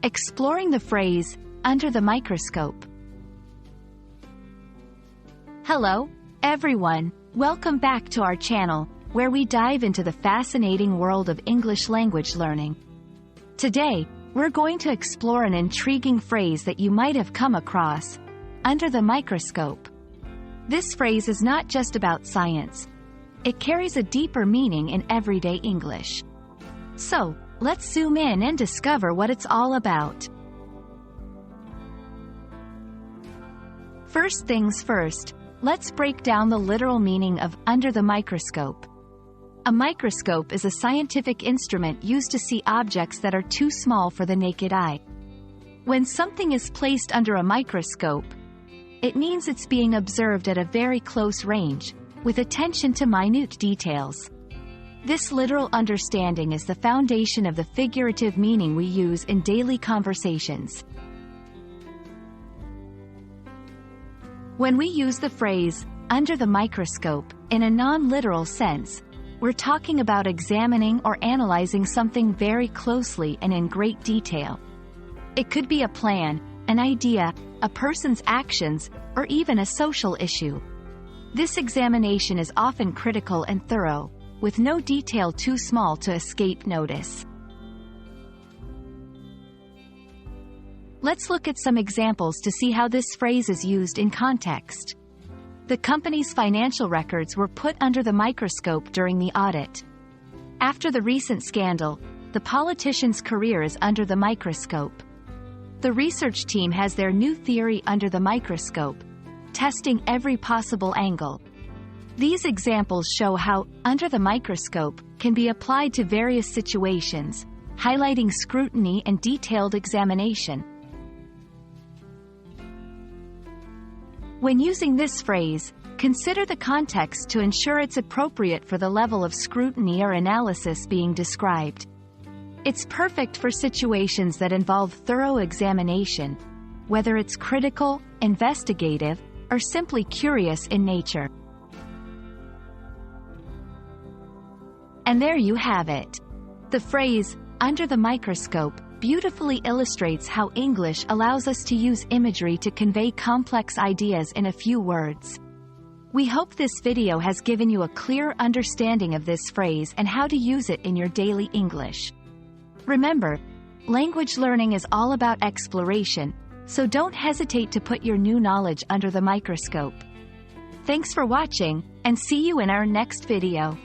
Exploring the phrase, under the microscope. Hello, everyone. Welcome back to our channel, where we dive into the fascinating world of English language learning. Today, we're going to explore an intriguing phrase that you might have come across, under the microscope. This phrase is not just about science. It carries a deeper meaning in everyday English. So, let's zoom in and discover what it's all about. First things first, let's break down the literal meaning of under the microscope. A microscope is a scientific instrument used to see objects that are too small for the naked eye. When something is placed under a microscope, it means it's being observed at a very close range, with attention to minute details. This literal understanding is the foundation of the figurative meaning we use in daily conversations. When we use the phrase, under the microscope, in a non-literal sense, we're talking about examining or analyzing something very closely and in great detail. It could be a plan, an idea, a person's actions, or even a social issue. This examination is often critical and thorough, with no detail too small to escape notice. Let's look at some examples to see how this phrase is used in context. The company's financial records were put under the microscope during the audit. After the recent scandal, the politician's career is under the microscope. The research team has their new theory under the microscope, testing every possible angle. These examples show how under the microscope can be applied to various situations, highlighting scrutiny and detailed examination. When using this phrase, consider the context to ensure it's appropriate for the level of scrutiny or analysis being described. It's perfect for situations that involve thorough examination, whether it's critical, investigative, or simply curious in nature. And there you have it. The phrase, under the microscope, beautifully illustrates how English allows us to use imagery to convey complex ideas in a few words. We hope this video has given you a clear understanding of this phrase and how to use it in your daily English. Remember, language learning is all about exploration, so don't hesitate to put your new knowledge under the microscope. Thanks for watching, and see you in our next video.